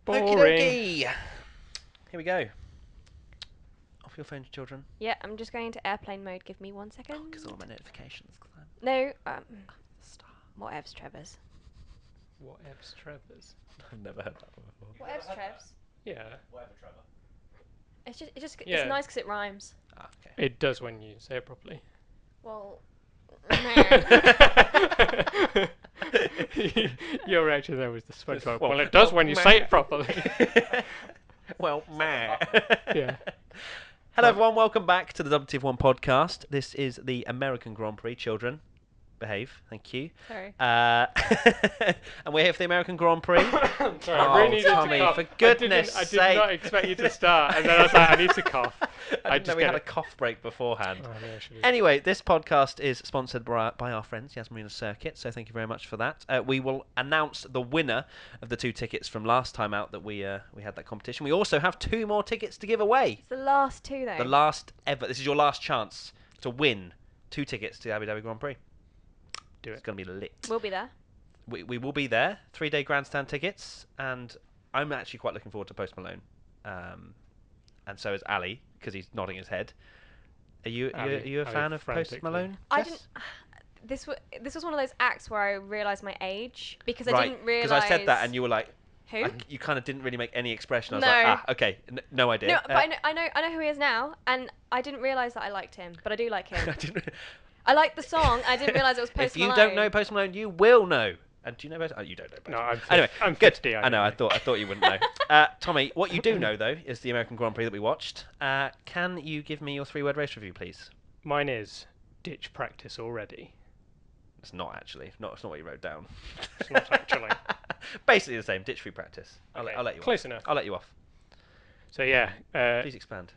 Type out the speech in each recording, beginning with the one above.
Boring. Okie dokie. Here we go. Off your phones, children. Yeah, I'm just going into airplane mode. Give me 1 second. Because all my notifications. No, Star. whatevs, Trevor's. Whatevs, Trevor's. I've never heard that one before. Whatevs, Trevs. Yeah. Whatever, Trevor. It's Yeah. nice because it rhymes. Ah, okay. It does when you say it properly. Well, Your reaction there was the SpongeBob. Well, Well, it does when you say it properly. Well, meh. Yeah. Hello, everyone. Welcome back to the WTF1 podcast. This is the American Grand Prix. Children, behave. Thank you. sorry. And we're here for the American Grand Prix. Sorry, I really needed Tommy, to cough. for goodness I sake. did not expect you to start, and then I was like, I need to cough. I didn't know we had a cough break beforehand. Oh, no, I should've- Anyway, this podcast is sponsored by our friends, Yas Marina Circuit, so thank you very much for that. We will announce the winner of the 2 tickets from last time out that we had that competition. We also have 2 more tickets to give away. It's the last 2 though. The last ever. This is your last chance to win 2 tickets to the Abu Dhabi Grand Prix. Do It's it. going to be lit. We'll be there. We will be there. 3-day grandstand tickets, and I'm actually quite looking forward to Post Malone. And so is Ali, because he's nodding his head. Are you a fan of Post frantically. Malone? I Jess? didn't. This was one of those acts where I realised my age because I Right, didn't realise. because I said that, and you were like, Who? you kind of didn't really make any expression. I was No. like, okay, no idea. No, but I know who he is now, and I didn't realise that I liked him, but I do like him. I didn't- I liked the song. I didn't realise it was Post if you Malone. don't know Post Malone, you will know. And do you know Post? Oh, you don't know Post No, Malone. I'm Anyway, I'm good. 50. I know. I thought you wouldn't know. Tommy, what you do know though is the American Grand Prix that we watched. Can you give me your 3-word race review, please? Mine is ditch practice already. It's not actually. It's not what you wrote down. It's not actually. Basically the same. Ditch free practice. Okay, I'll let you close off. enough. I'll let you off. So yeah, Please expand.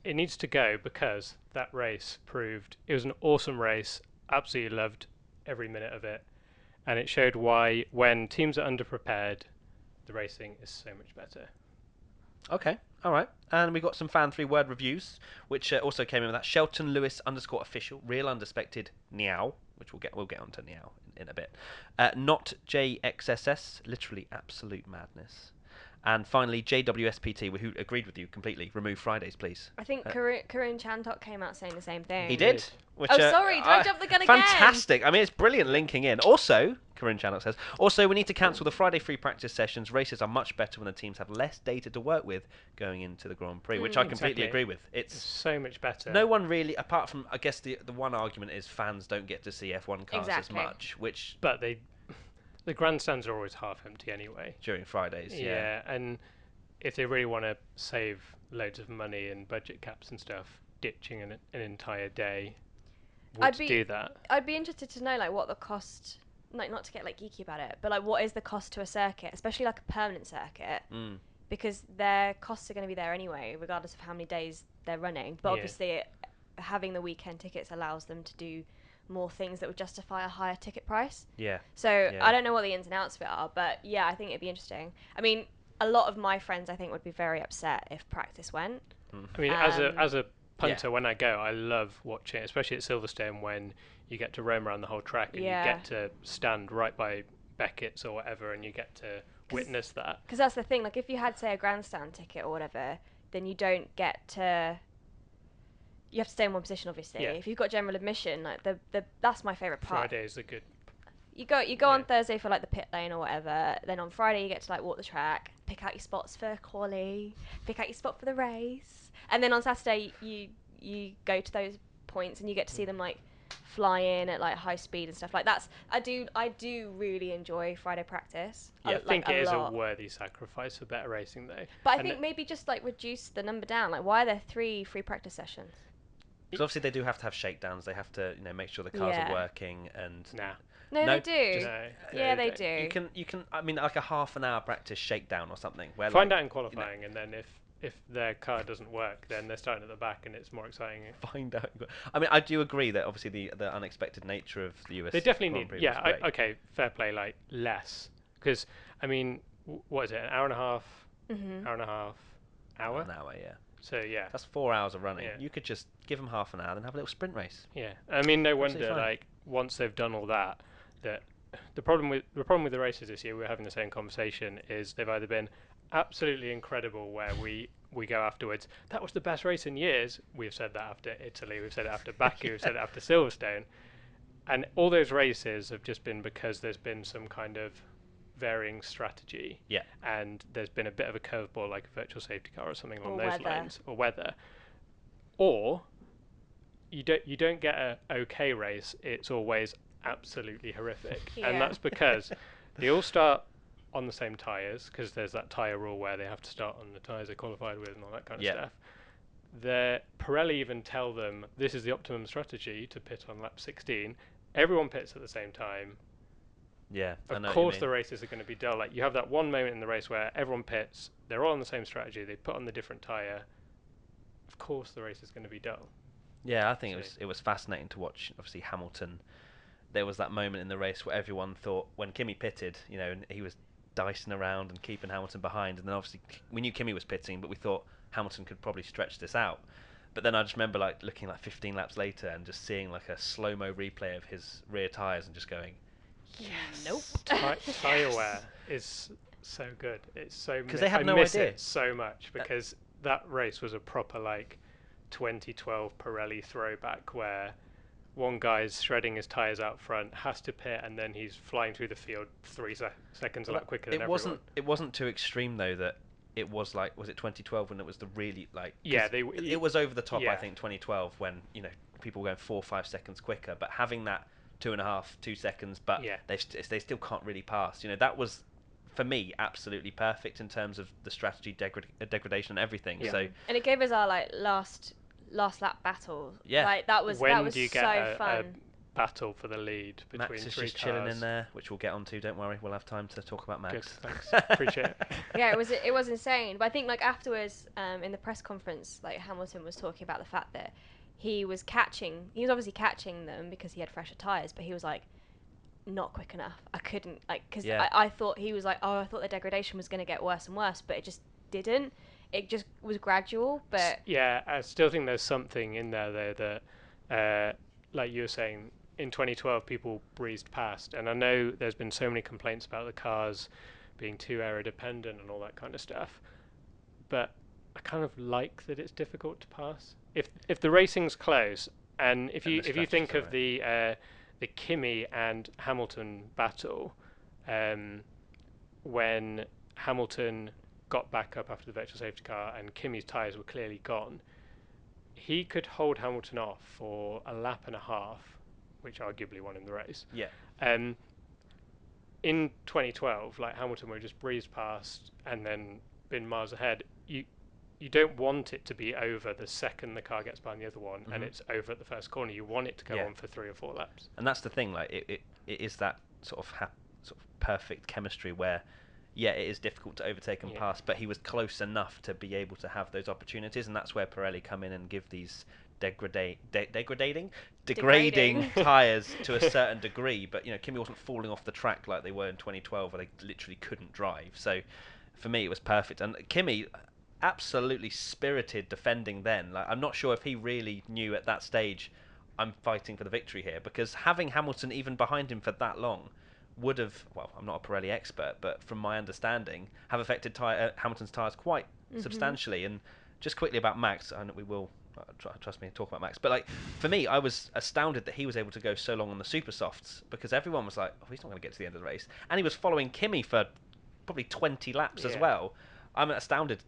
it needs to go because that race proved it was an awesome race. Absolutely loved every minute of it, and it showed why when teams are underprepared, the racing is so much better. Okay. All right. And we got some fan 3-word reviews, which also came in with that. Shelton Lewis _official, real unsuspected Neeeeow, which we'll get onto Neeeeow in a bit. Not JXSS, literally absolute madness. And finally, JWSPT, who agreed with you completely. Remove Fridays, please. I think Karun Chandhok came out saying the same thing. He did. Which, Oh, sorry, did I jump the gun again? Fantastic. I mean, it's brilliant linking in. Also, Corinne Chandhok says, also, we need to cancel the Friday free practice sessions. Races are much better when the teams have less data to work with going into the Grand Prix, which I completely Exactly. agree with. It's It's so much better. no one really, apart from, I guess, the one argument is fans don't get to see F1 cars Exactly. as much, which But the grandstands are always half empty anyway. during Fridays, Yeah, and if they really want to save loads of money and budget caps and stuff, ditching an entire day would do that. I'd be interested to know like what the cost, like not to get like geeky about it, but like what is the cost to a circuit, especially like a permanent circuit, because their costs are going to be there anyway, regardless of how many days they're running. But Yeah. obviously, having the weekend tickets allows them to do more things that would justify a higher ticket price. yeah. So Yeah. I don't know what the ins and outs of it are, but yeah, I think it'd be interesting. I mean, a lot of my friends I think would be very upset if practice went. I mean, as a Yeah. punter, when I go, I love watching, especially at Silverstone, when you get to roam around the whole track and Yeah. you get to stand right by Beckett's or whatever, and you get to witness that. Because that's the thing, like if you had, say, a grandstand ticket or whatever, then you don't get to... You have to stay in one position, obviously. Yeah. If you've got general admission, like that's my favourite part. Friday is a good. You go on Thursday for like the pit lane or whatever. Then on Friday you get to like walk the track, pick out your spots for quali, pick out your spot for the race, and then on Saturday you go to those points and you get to see them like fly in at like high speed and stuff like that's. I do really enjoy Friday practice. Yeah, I think it is a lot. worthy sacrifice for better racing, though. But I think maybe just like reduce the number down. Like why are there 3 free practice sessions? Because obviously they do have to have shakedowns. They have to, make sure the cars Yeah. are working and. Nah. No, No, they do. just- No. Yeah, they do. You can. I mean, like a half an hour practice shakedown or something. Where Find like, out in qualifying, and then if their car doesn't work, then they're starting at the back, and it's more exciting. Find out. I mean, I do agree that obviously the unexpected nature of the US. They definitely Grand need. Prix Yeah, was great. okay, fair play. Like less, because I mean, what is it? An hour and a half? Mhm. Hour and a half? Hour? An hour, yeah. So yeah. That's 4 hours of running. Yeah. You could just give them half an hour and have a little sprint race. Yeah, I mean, no Absolutely wonder. fine. Like once they've done all that, that the problem with the races this year, we're having the same conversation, is they've either been absolutely incredible where we go afterwards. That was the best race in years. We've said that after Italy. We've said it after Baku. We've said it after Silverstone. And all those races have just been because there's been some kind of varying strategy. Yeah. And there's been a bit of a curveball, like a virtual safety car or something along Or those weather. lines, or weather. Or you don't get a okay race. It's always absolutely horrific, and Yeah. that's because they all start on the same tyres, because there's that tyre rule where they have to start on the tyres they're qualified with and all that kind of Yeah. stuff. Pirelli even tell them this is the optimum strategy to pit on lap 16. Everyone pits at the same time. Yeah. I Of know what you course, mean. the races are going to be dull. Like, you have that one moment in the race where everyone pits. They're all on the same strategy. They put on the different tyre. Of course, the race is going to be dull. Yeah, I think So- it was fascinating to watch. Obviously, Hamilton. There was that moment in the race where everyone thought when Kimi pitted, and he was dicing around and keeping Hamilton behind, and then obviously we knew Kimi was pitting, but we thought Hamilton could probably stretch this out. But then I just remember looking 15 laps later and just seeing a slow-mo replay of his rear tyres and just going, yes. Nope. Tyre wear is so good. It's so 'Cause they had I no miss idea. it so much because that race was a proper 2012 Pirelli throwback where one guy's shredding his tyres out front, has to pit, and then he's flying through the field 3 seconds a lap quicker than everyone. It wasn't too extreme though that it was was it 2012 when it was the really 'cause Yeah, it was over the top. I yeah. think 2012 when people were going 4 or 5 seconds quicker, but having that 2 seconds, but Yeah. they still can't really pass. That was for me absolutely perfect in terms of the strategy degradation and everything. Yeah. So And it gave us our last lap battle. Yeah. That was When do you so get a fun. battle for the lead between Max is three just cars? chilling in there, which we'll get onto. Don't worry, we'll have time to talk about Max. Good, thanks. Appreciate it. Yeah, it was insane. But I think afterwards, in the press conference, Hamilton was talking about the fact that he was obviously catching them because he had fresher tyres, but he was not quick enough. I couldn't because Yeah. I thought he was I thought the degradation was going to get worse and worse, but it just didn't. It just was gradual, but Yeah, I still think there's something in there though that, like you were saying, in 2012 people breezed past, and I know there's been so many complaints about the cars being too aero dependent and all that kind of stuff, but I kind of like that it's difficult to pass. If the racing's close, and if you think of the Kimi and Hamilton battle, when Hamilton got back up after the virtual safety car and Kimi's tyres were clearly gone, he could hold Hamilton off for a lap and a half, which arguably won him the race. Yeah. In 2012, Hamilton would just breezed past and then been miles ahead. You don't want it to be over the second the car gets behind the other one and it's over at the first corner. You want it to go on for 3 or 4 laps. And that's the thing. It is that sort of perfect chemistry where, yeah, it is difficult to overtake and pass, but he was close enough to be able to have those opportunities, and that's where Pirelli come in and give these degrading tyres to a certain degree. But Kimi wasn't falling off the track like they were in 2012, where they literally couldn't drive. So for me, it was perfect. And Kimi, absolutely spirited defending then. I'm not sure if he really knew at that stage, I'm fighting for the victory here, because having Hamilton even behind him for that long would have, well, I'm not a Pirelli expert, but from my understanding, have affected Hamilton's tyres quite substantially. And just quickly about Max, and we will, trust me, talk about Max, but for me, I was astounded that he was able to go so long on the super softs, because everyone was like, oh, he's not going to get to the end of the race. And he was following Kimi for probably 20 laps as well. I'm astounded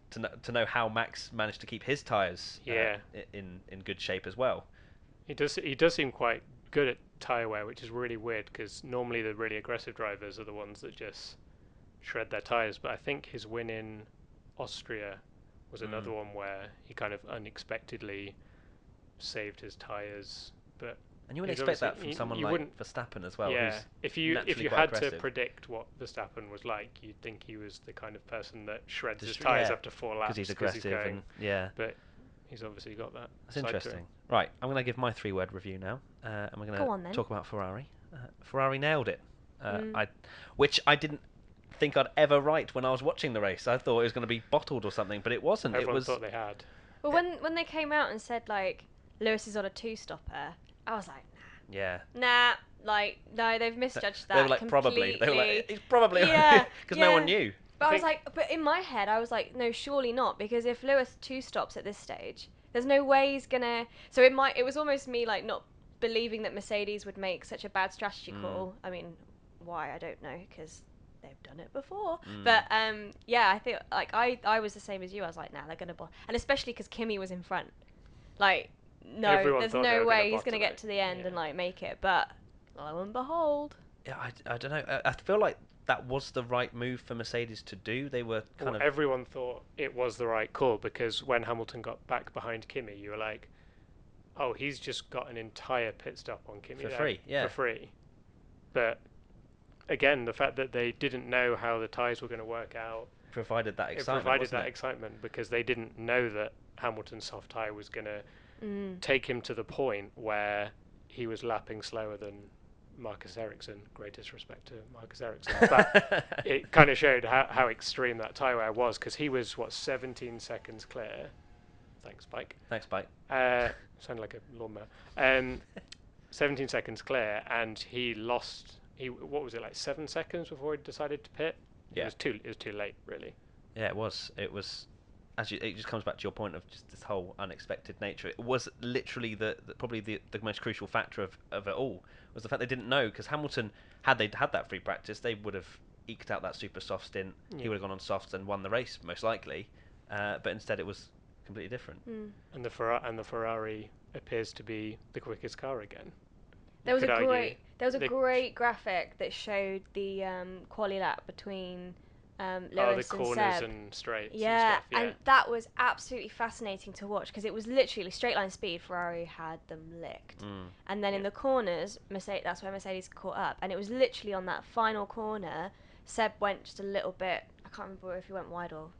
to know how Max managed to keep his tyres in good shape as well. He does seem quite good at tyre wear, which is really weird because normally the really aggressive drivers are the ones that just shred their tyres. But I think his win in Austria was another one where he kind of unexpectedly saved his tyres. And you wouldn't expect that from someone like Verstappen as well. Yeah, if you had to predict what Verstappen was like, you'd think he was the kind of person that shreds his tyres after 4 laps because he's aggressive. But he's obviously got that. That's interesting. Right, I'm going to give my 3-word review now, and we're going to talk about Ferrari. Ferrari nailed it, which I didn't think I'd ever write when I was watching the race. I thought it was going to be bottled or something, but it wasn't. Everyone thought they had. Well, when they came out and said Lewis is on a 2-stopper, I was like, no, they've misjudged that. They were like, completely. probably. They were like, it's probably, yeah, because no one knew. But I was like, but in my head, I was like, no, surely not, because if Lewis 2 stops at this stage, there's no way he's gonna. So it was almost me like not believing that Mercedes would make such a bad strategy call. I mean, why I don't know, because they've done it before. But yeah, I think like I was the same as you. I was like, nah, they're gonna and especially because Kimi was in front. Like, no, Everyone there's thought they no were gonna way he's gonna bottle get it. to the end and like make it. But lo and behold. Yeah, I don't know. I feel like that was the right move for Mercedes to do. They were kind of. Everyone thought it was the right call, because when Hamilton got back behind Kimi, you were like, oh, he's just got an entire pit stop on Kimi For there free, yeah. For free. But again, the fact that they didn't know how the tyres were going to work out provided that excitement. It provided wasn't that it? excitement, because they didn't know that Hamilton's soft tyre was going to take him to the point where he was lapping slower than Marcus Ericsson. Greatest respect to Marcus Ericsson. But it kind of showed how extreme that tyre wear was, because he was, 17 seconds clear. Thanks, Spike. Thanks, Spike. Sounded like a lawnmower. 17 seconds clear, and he lost. What was it, like 7 seconds before he decided to pit? Yeah. It was too late, really. Yeah, it was. It just comes back to your point of just this whole unexpected nature. It was literally probably the most crucial factor of it all, was the fact they didn't know, because Hamilton, had they had that free practice, they would have eked out that super soft stint. Yeah. He would have gone on softs and won the race most likely, but instead it was completely different. And the Ferrari appears to be the quickest car again. There was a great graphic that showed the quali lap between Lewis the and corners Seb. and straights Yeah, and stuff. and that was absolutely fascinating to watch, because it was literally straight line speed. Ferrari had them licked, and then in the corners, that's where Mercedes caught up, and it was literally on that final corner. Seb went just a little bit. I can't remember if he went wide or.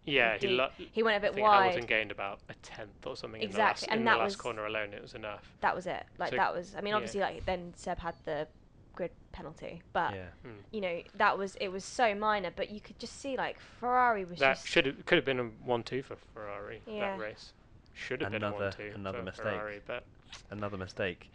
Yeah, he went a bit I think wide. Hamilton gained about a tenth or something Exactly, in the last corner alone. It was enough. That was it. Like, So, that was. I mean, obviously, like, then Seb had the grid penalty, but Yeah. you know, it was so minor, but you could just see, like, Ferrari was That just. could have been a 1-2 for Ferrari. Yeah. That race should have been a 1-2 another for mistake. Ferrari, but Another mistake.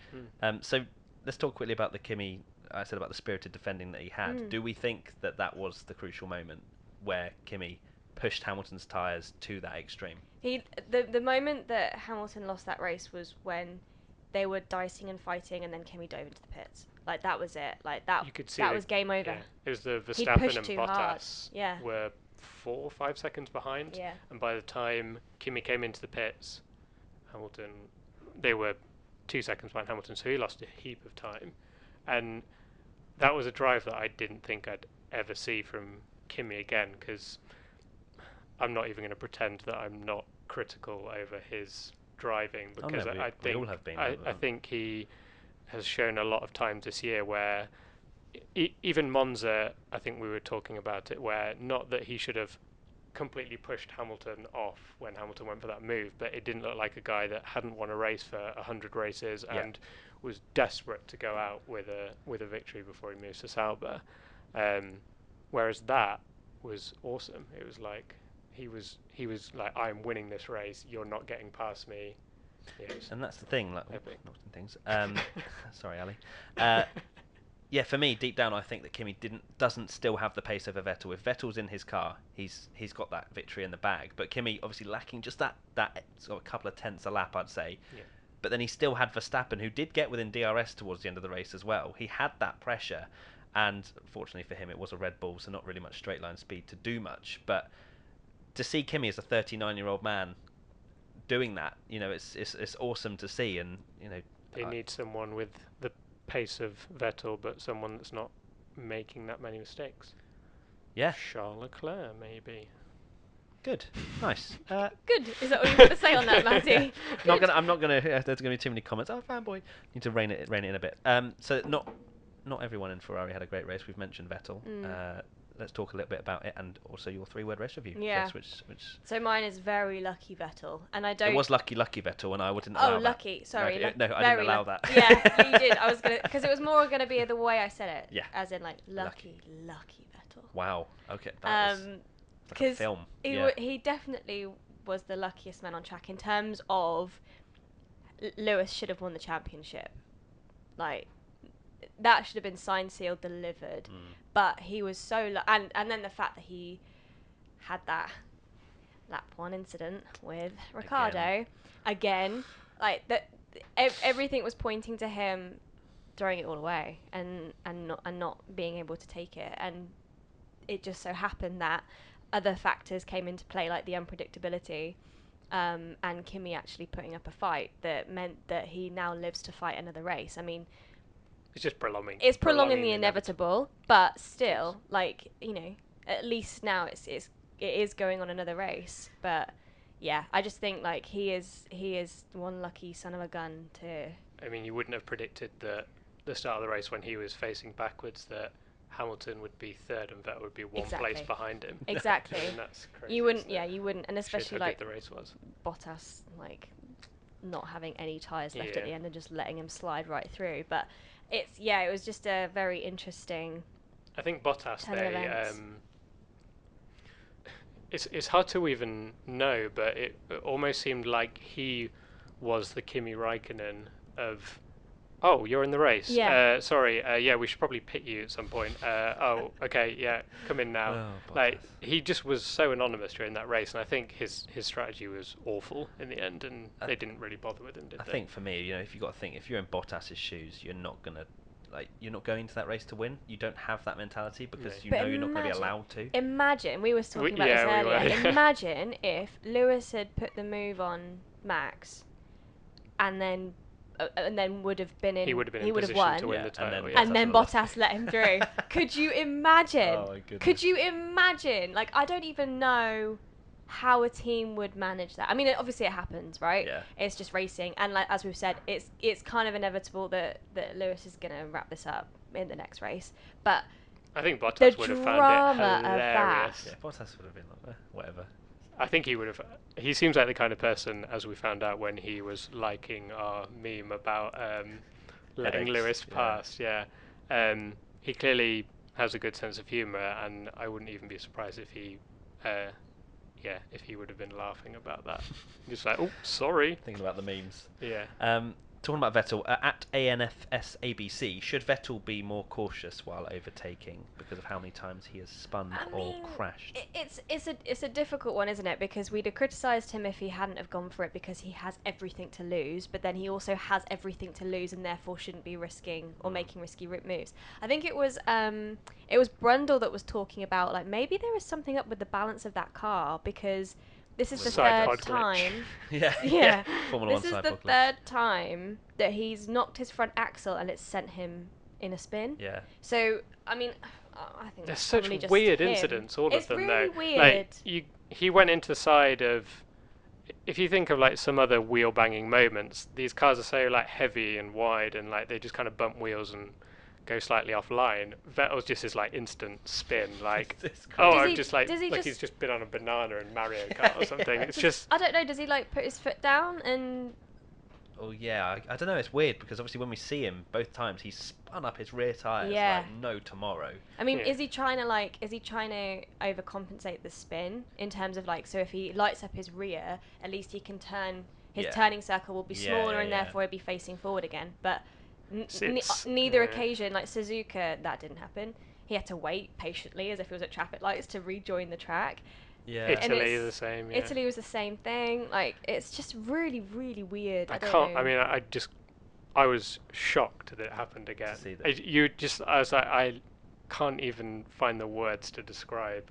So let's talk quickly about the Kimi. I said about the spirited defending that he had. Do we think that was the crucial moment where Kimi pushed Hamilton's tyres to that extreme? The moment that Hamilton lost that race was when they were dicing and fighting, and then Kimi dove into the pits. Like, that was it. Like, that. you could see that was game over. Yeah, it was the He Verstappen pushed and too Bottas hard. were 4 or 5 seconds behind. Yeah. And by the time Kimi came into the pits, they were 2 seconds behind Hamilton, so he lost a heap of time. And that was a drive that I didn't think I'd ever see from Kimi again, because I'm not even going to pretend that I'm not critical over his driving, because we all have been. I think he has shown a lot of times this year where even Monza, I think we were talking about it, where not that he should have completely pushed Hamilton off when Hamilton went for that move, but it didn't look like a guy that hadn't won a race for 100 races and was desperate to go out with a victory before he moves to Sauber. Whereas that was awesome. It was like he was like, I'm winning this race, you're not getting past me. And that's the thing, like knocking things. Sorry, Ali. Yeah, for me, deep down, I think that Kimi doesn't still have the pace over Vettel. If Vettel's in his car, he's got that victory in the bag. But Kimi obviously lacking just that sort of couple of tenths a lap, I'd say. Yeah. But then he still had Verstappen, who did get within DRS towards the end of the race as well. He had that pressure, and fortunately for him, it was a Red Bull, so not really much straight line speed to do much. But to see Kimi as a 39-year-old man doing that, it's awesome to see. And they need someone with the pace of Vettel, but someone that's not making that many mistakes. Yeah, Charles Leclerc, maybe. Good, nice. Good. Is that what you want to say on that, Matty? I'm not gonna. There's gonna be too many comments. Oh, fanboy. Need to rein it in a bit. So not everyone in Ferrari had a great race. We've mentioned Vettel. Let's talk a little bit about it, and also your 3-word race review. Yeah. Which So mine is very lucky Vettel, and I don't. It was lucky Vettel, and I wouldn't allow that. Oh, lucky. Sorry. No, I didn't allow that. Yeah, you did. I was gonna, because it was more gonna be the way I said it. Yeah. As in, like, lucky Vettel. Wow. Okay. That was like a film. He definitely was the luckiest man on track in terms of Lewis should have won the championship. Like, that should have been signed, sealed, delivered. But he was so and then the fact that he had that lap 1 incident with Ricciardo again, like that, everything was pointing to him throwing it all away and not being able to take it, and it just so happened that other factors came into play, like the unpredictability, and Kimi actually putting up a fight that meant that he now lives to fight another race. I mean, it's just prolonging. It's prolonging the inevitable, but still, like, you know, at least now it is going on another race. But yeah, I just think like he is one lucky son of a gun to. I mean, you wouldn't have predicted that the start of the race when he was facing backwards that Hamilton would be third and Vettel would be one place behind him. Exactly. I mean, that's crazy. You wouldn't, you wldn't, and especially how like good the race was. Bottas, like not having any tyres left at the end and just letting him slide right through. But it was just a very interesting. I think Bottas, it's hard to even know, but it almost seemed like he was the Kimi Räikkönen of, oh, you're in the race. Yeah. Sorry. We should probably pit you at some point. Oh, okay. Yeah, come in now. Oh, like he just was so anonymous during that race, and I think his strategy was awful in the end, and they didn't really bother with him, did they? I think for me, you know, if you're in Bottas's shoes, you're not going to that race to win. You don't have that mentality because you know you're not going to be allowed to. Imagine, we were talking about this earlier. Imagine if Lewis had put the move on Max, and then would have been in. He would have been in position won, to win the title. And then Bottas let him through. Could you imagine? Oh my goodness. Could you imagine? Like, I don't even know how a team would manage that. I mean, obviously it happens, right? Yeah. It's just racing, and like as we've said, it's kind of inevitable that Lewis is gonna wrap this up in the next race. But I think Bottas would have found it hilarious. That. Yeah, Bottas would have been like, whatever. I think he would have. He seems like the kind of person, as we found out when he was liking our meme about letting Lewis pass. Yeah, he clearly has a good sense of humour, and I wouldn't even be surprised if he. If he would have been laughing about that. Just like, oh, sorry. Thinking about the memes. Yeah. Talking about Vettel, at ANFSABC, should Vettel be more cautious while overtaking because of how many times he has spun or crashed? It's a difficult one, isn't it? Because we'd have criticised him if he hadn't have gone for it because he has everything to lose, but then he also has everything to lose and therefore shouldn't be risking or making risky moves. I think it was Brundle that was talking about like maybe there is something up with the balance of that car because this is the third time. Yeah. Formula 1 this is the third time that he's knocked his front axle and it's sent him in a spin. Yeah. So I mean, I think there's that's such weird incidents, all of them. It's really weird. Like he went into the side of. If you think of like some other wheel banging moments, these cars are so like heavy and wide, and like they just kind of bump wheels and go slightly offline. Vettel's just his like instant spin, like he's just been on a banana in Mario Kart or something. It's just I don't know. Does he like put his foot down and? Oh yeah, I don't know. It's weird because obviously when we see him both times, he's spun up his rear tires like no tomorrow. I mean, is he trying to overcompensate the spin in terms of like so if he lights up his rear, at least he can turn his turning circle will be smaller and therefore he'll be facing forward again, but. Neither occasion, like Suzuka, that didn't happen. He had to wait patiently as if he was at traffic lights to rejoin the track. Yeah, Italy is the same. Yeah. Italy was the same thing. Like it's just really, really weird. I was shocked that it happened again. I was like, I can't even find the words to describe.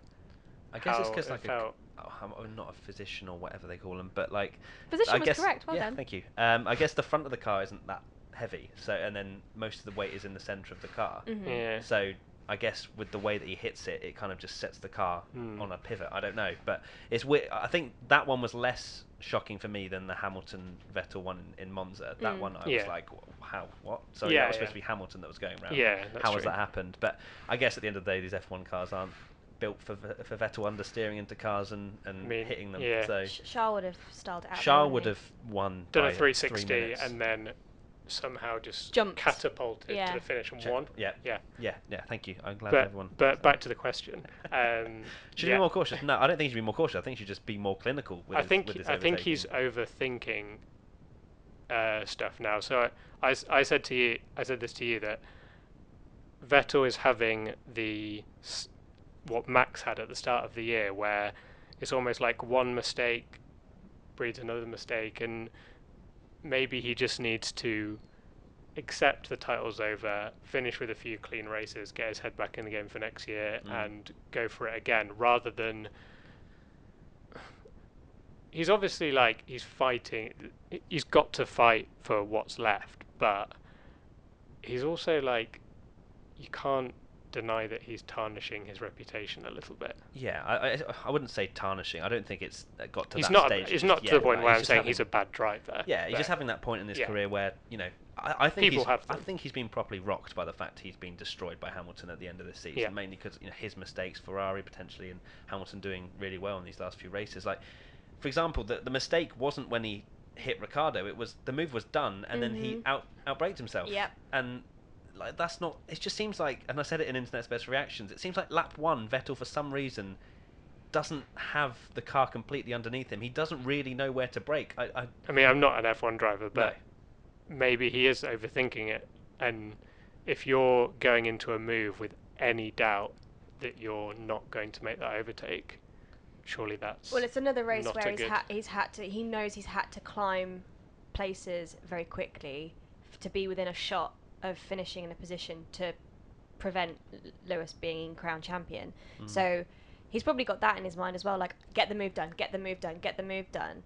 I guess it's because like I'm not a physician or whatever they call them, but like physician was correct. Well done. Thank you. I guess the front of the car isn't that heavy, so and then most of the weight is in the center of the car. Mm-hmm. Yeah. So I guess with the way that he hits it, it kind of just sets the car on a pivot. I don't know, but it's weird. I think that one was less shocking for me than the Hamilton Vettel one in Monza. That one I was like, how? What? So that was supposed to be Hamilton that was going around. Yeah, that's how has that happened? But I guess at the end of the day, these F1 cars aren't built for Vettel understeering into cars and hitting them. Yeah. So Charles would have styled it out. Charles would have won. Done a 360 and then somehow just catapulted to the finish and won. Yeah. Thank you. I'm glad everyone. But back to the question. Should he be more cautious? No, I don't think he should be more cautious. I think he should just be more clinical. With his think he's overthinking stuff now. So I said this to you that Vettel is having what Max had at the start of the year, where it's almost like one mistake breeds another mistake, and maybe he just needs to accept the title's over, finish with a few clean races, get his head back in the game for next year, and go for it again, rather than... He's obviously he's fighting, he's got to fight for what's left, but he's also you can't deny that he's tarnishing his reputation a little bit. Yeah, I wouldn't say tarnishing. I don't think it's got to He's that not. stage. It's not to the point like, where I'm saying he's a bad driver. Yeah, he's just having that point in his yeah. career where I think People have them. I think he's been properly rocked by the fact he's been destroyed by Hamilton at the end of the season, Yeah. mainly because his mistakes, Ferrari potentially, and Hamilton doing really well in these last few races. Like, for example, the mistake wasn't when he hit Ricciardo. It was the move was done, and then he outbraked himself. Yep. And that's not. It just seems like, and I said it in Internet's Best Reactions. It seems like lap 1, Vettel for some reason doesn't have the car completely underneath him. He doesn't really know where to brake. I mean, I'm not an F1 driver, but maybe he is overthinking it. And if you're going into a move with any doubt that you're not going to make that overtake, surely that's... Well, it's another race not where he knows he's had to climb places very quickly to be within a shot of finishing in a position to prevent Lewis being crowned champion. So he's probably got that in his mind as well, like, get the move done, get the move done, get the move done.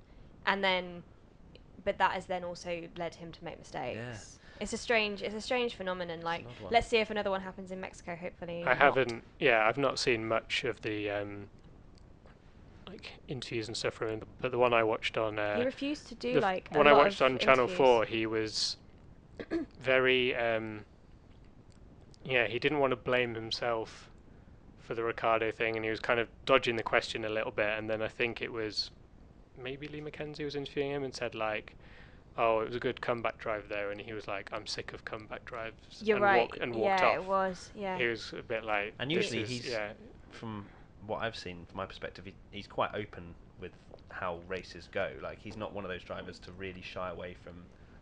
And then, but that has then also led him to make mistakes. Yeah. It's a strange phenomenon. Like, let's see if another one happens in Mexico, hopefully. I've not seen much of the interviews and stuff from him, but the one I watched on... he refused to do, when I watched on Channel 4, he was very... he didn't want to blame himself for the Ricciardo thing, and he was kind of dodging the question a little bit, and then I think it was maybe Lee Mackenzie was interviewing him and said oh, it was a good comeback drive there, and he was like, I'm sick of comeback drives. You're right. And walked off. It was, yeah. He was a bit like... And usually from what I've seen, from my perspective, he's quite open with how races go. Like, he's not one of those drivers to really shy away from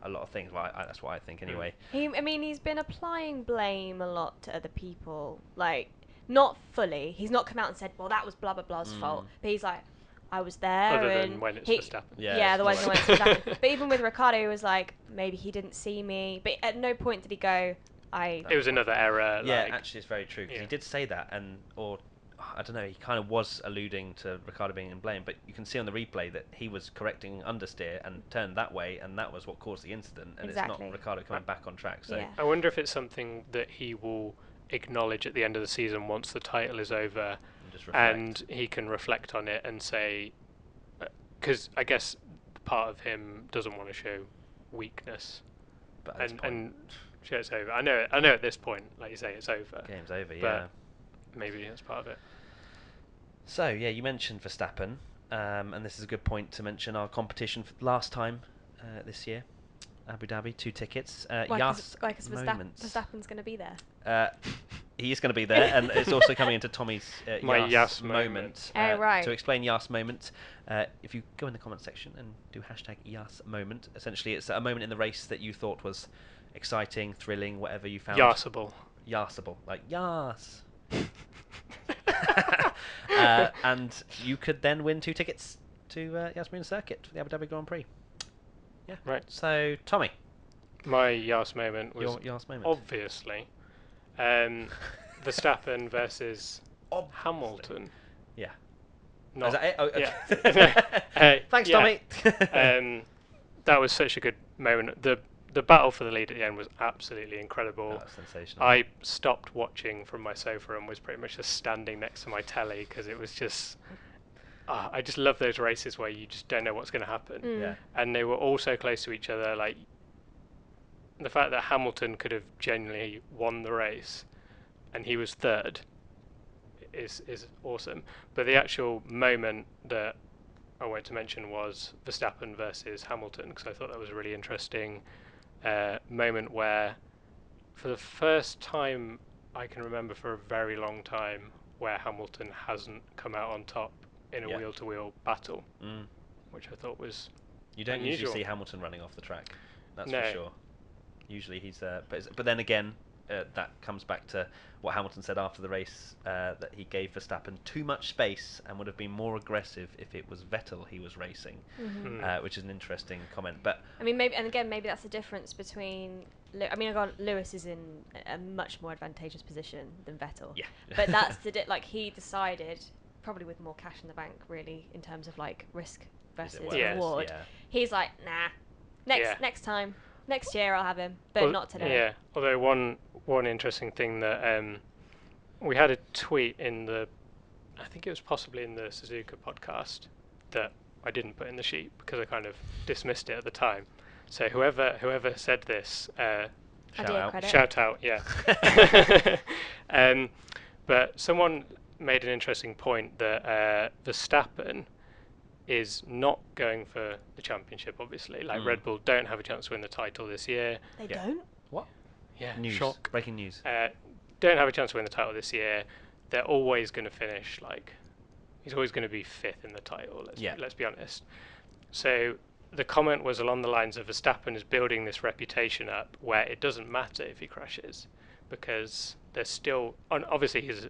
a lot of things. Well, that's what I think anyway. He's been applying blame a lot to other people. Like, not fully. He's not come out and said, well, that was blah, blah, blah's fault. But he's like, I was there. Other than when it's Verstappen. Yeah, otherwise when it's Verstappen. But even with Ricciardo, he was like, maybe he didn't see me. But at no point did he go, It was another error. Yeah, actually, it's very true. Because he did say that, or I don't know, he kind of was alluding to Ricciardo being in blame, but you can see on the replay that he was correcting understeer and turned that way, and that was what caused the incident, and it's not Ricciardo coming back on track. So I wonder if it's something that he will acknowledge at the end of the season once the title is over, and he can reflect on it and say, because I guess part of him doesn't want to show weakness, but and show it's over. I know at this point, like you say, it's over. Game's over, but maybe that's part of it. So you mentioned Verstappen, and this is a good point to mention our competition for last time this year, Abu Dhabi, 2 tickets. Yas Moment. Verstappen's going to be there. He is going to be there, and it's also coming into Tommy's Yas Moment. Right. To explain Yas Moment, if you go in the comment section and do hashtag Yas Moment, essentially it's a moment in the race that you thought was exciting, thrilling, whatever you found. Yasable, like Yas. And you could then win 2 tickets to Yas Marina Circuit for the Abu Dhabi Grand Prix. Yeah. Right. So, Tommy. My Yas Moment was your Yas Moment. Obviously Verstappen versus Hamilton. Yeah. Not, is that it? Oh, okay. Yeah. Thanks, Tommy. That was such a good moment. The battle for the lead at the end was absolutely incredible. That was sensational. I stopped watching from my sofa and was pretty much just standing next to my telly because it was just... I just love those races where you just don't know what's going to happen. Yeah. And they were all so close to each other. Like, the fact that Hamilton could have genuinely won the race and he was third is awesome. But the actual moment that I wanted to mention was Verstappen versus Hamilton, because I thought that was a really interesting moment where, for the first time I can remember for a very long time, where Hamilton hasn't come out on top in a wheel-to-wheel battle, which I thought was You don't unusual. usually see Hamilton running off the track, that's No. for sure. Usually he's but then again, that comes back to what Hamilton said after the race, that he gave Verstappen too much space and would have been more aggressive if it was Vettel he was racing, which is an interesting comment. But I mean, maybe that's the difference between. I mean, Lewis is in a much more advantageous position than Vettel. Yeah. But that's like he decided, probably with more cash in the bank, really, in terms of like risk versus reward. Yeah. He's like, nah, next time, next year I'll have him, but not today. Yeah. Although one interesting thing that we had a tweet in I think it was possibly in the Suzuka podcast that I didn't put in the sheet because I kind of dismissed it at the time. So whoever said this, shout out, yeah. But someone made an interesting point that Verstappen is not going for the championship, obviously. Like Red Bull don't have a chance to win the title this year. They don't? What? Yeah, news. shock. Breaking news. Don't have a chance to win the title this year. They're always going to finish, like, he's always going to be 5th in the title, let's be honest. So the comment was along the lines of Verstappen is building this reputation up where it doesn't matter if he crashes, because there's still, obviously he's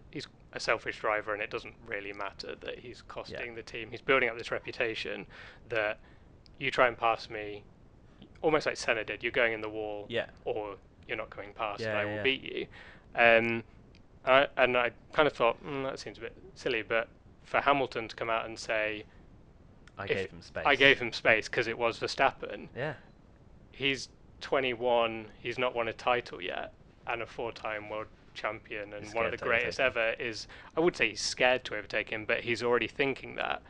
a selfish driver and it doesn't really matter that he's costing the team. He's building up this reputation that you try and pass me, almost like Senna did, you're going in the wall or you're not going past and I will beat you. And I kind of thought, that seems a bit silly, but for Hamilton to come out and say, I gave him space. I gave him space because it was Verstappen. Yeah. He's 21, he's not won a title yet, and a 4-time world champion, and one of the greatest ever is, I would say he's scared to overtake him, but he's already thinking that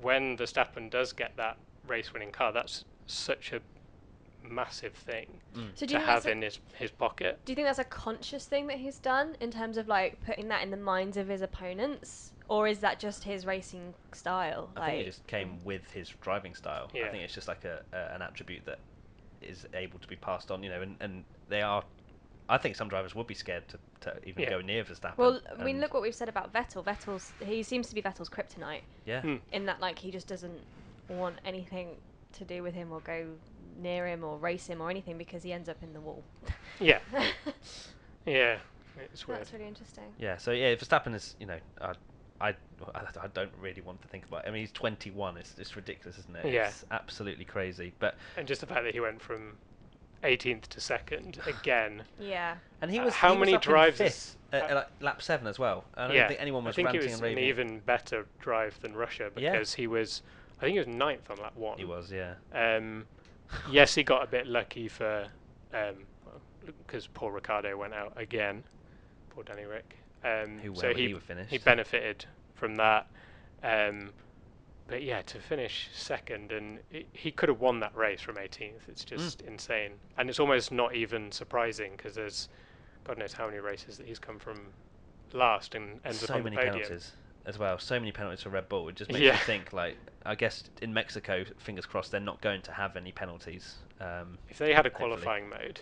when Verstappen does get that race-winning car, that's such a massive thing to have in his pocket. Do you think that's a conscious thing that he's done in terms of like putting that in the minds of his opponents, or is that just his racing style? I think it just came with his driving style. Yeah. I think it's just like an attribute that is able to be passed on, and they are. I think some drivers would be scared to even go near Verstappen. Well, I mean, look what we've said about Vettel. He seems to be Vettel's kryptonite. Yeah. In that, like, he just doesn't want anything to do with him or go near him or race him or anything because he ends up in the wall. Yeah. Yeah. It's weird. That's really interesting. Yeah. So yeah, Verstappen is, I don't really want to think about it. I mean, he's 21. It's ridiculous, isn't it? Yeah. It's absolutely crazy. But and just the fact that he went from 18th to 2nd again. Yeah. And he was how he many was up drives? in 5th, like lap 7 as well. I don't think anyone was ranting and raving. I think it was an even better drive than Russia because he was 9th on lap 1. He was, yeah. Yes, he got a bit lucky for because poor Ricciardo went out again. Poor Danny Rick. So he benefited from that. But yeah, to finish 2nd, and he could have won that race from 18th. It's just insane, and it's almost not even surprising because there's God knows how many races that he's come from last and ends up on the podium. So many penalties as well. So many penalties for Red Bull. It just makes you think. Like, I guess in Mexico, fingers crossed, they're not going to have any penalties. If they had a qualifying mode,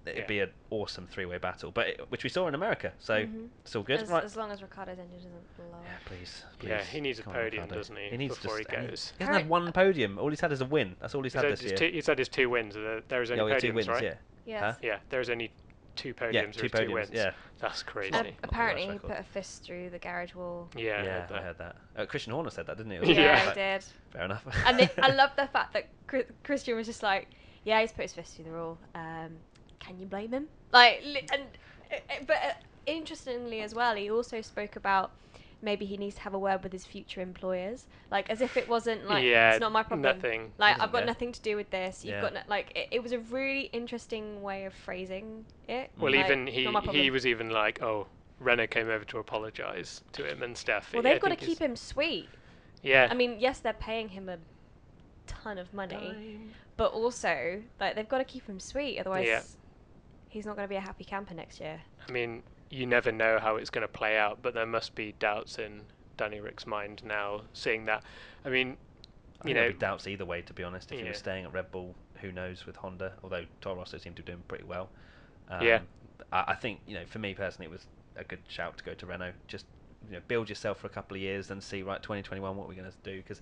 it'd be an awesome 3-way battle, which we saw in America, so it's all good. As long as Ricciardo's engine isn't blow up. Yeah, please. Yeah, he needs a podium, doesn't he? He needs before he goes. He hasn't had one podium. All he's had is a win. That's all he's had this year. He's had his 2 wins. There's only podiums, 2 wins, right? Yeah. Yes. Huh? Yeah, there's only 2 podiums. Yeah, 2 podiums. 2 wins. Yeah. That's crazy. Apparently, he put a fist through the garage wall. Yeah, I heard that. Christian Horner said that, didn't he? Yeah, he did. Fair enough. And I love the fact that Christian was just like, yeah, he's put his fist through the wall. Can you blame him? But interestingly as well, he also spoke about maybe he needs to have a word with his future employers, like as if it wasn't like it's not my problem. Nothing. Like I've got nothing to do with this. You've got it was a really interesting way of phrasing it. Well, like, even he was even like, oh, Renault came over to apologise to him and stuff. Well, they've got to keep him sweet. Yeah. I mean, yes, they're paying him a ton of money, but also like they've got to keep him sweet, otherwise he's not going to be a happy camper next year. I mean, you never know how it's going to play out, but there must be doubts in Danny Rick's mind now, seeing that. I mean, there'd be doubts either way, to be honest. If he was staying at Red Bull, who knows with Honda? Although Toro Rosso seemed to be doing pretty well. I think for me personally, it was a good shout to go to Renault. Just build yourself for a couple of years, then see 2021 what we're going to do. Because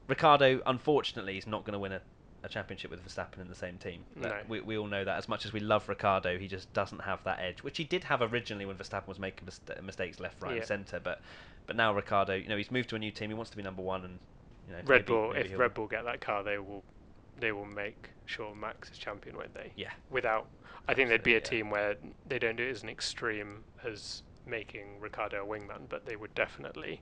Ricciardo, unfortunately, is not going to win a a championship with Verstappen in the same team. No. We all know that. As much as we love Ricciardo, he just doesn't have that edge, which he did have originally when Verstappen was making mistakes left, right, and centre. But now Ricciardo, you know, he's moved to a new team. He wants to be number one, and you know, Red Bull. If Red Bull get that car, they will make sure Max is champion, won't they? Yeah. Without, I think they'd be a team where they don't do it as an extreme as making Ricciardo a wingman, but they would definitely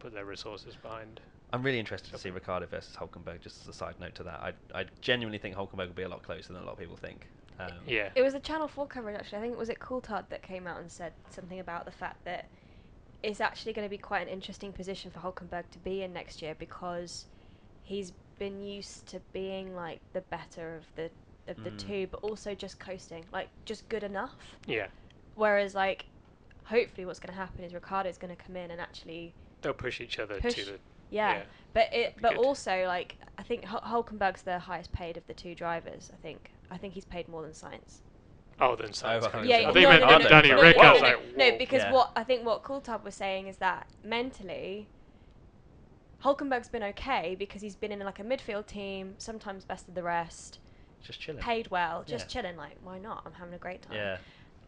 put their resources behind. I'm really interested to see Ricciardo versus Hulkenberg. Just as a side note to that, I genuinely think Hulkenberg will be a lot closer than a lot of people think. Yeah. It was a Channel 4 coverage actually. I think it was COTA that came out and said something about the fact that it's actually going to be quite an interesting position for Hulkenberg to be in next year, because he's been used to being like the better of the two, but also just coasting, like just good enough. Yeah. Whereas like hopefully what's going to happen is Ricciardo's going to come in and actually they'll push each other to the but good. also like I think Hulkenberg's the highest paid of the two drivers. I think he's paid more than Sainz. Oh, then Sainz. I Yeah, they meant Danny no, Rick. no, I was no, like, no, because Yeah. what I think what Coulthard was saying is that mentally Hulkenberg's been okay because he's been in like a midfield team, sometimes best of the rest, just chilling. paid well, just chilling. Like, why not? I'm having a great time. Yeah.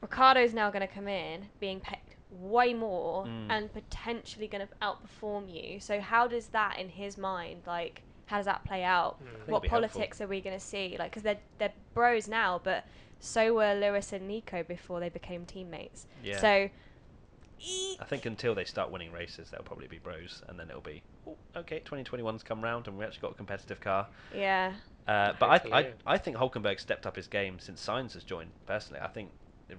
Ricciardo's now going to come in being paid way more and potentially going to outperform you. So how does that, in his mind, like, how does that play out? What politics are we going to see? Like, because they're bros now, but so were Lewis and Nico before they became teammates. Yeah. So I think until they start winning races, they'll probably be bros, and then it'll be okay. 2021's come round, and we actually got a competitive car. yeah. But I think Hulkenberg stepped up his game since Sainz has joined. Personally, I think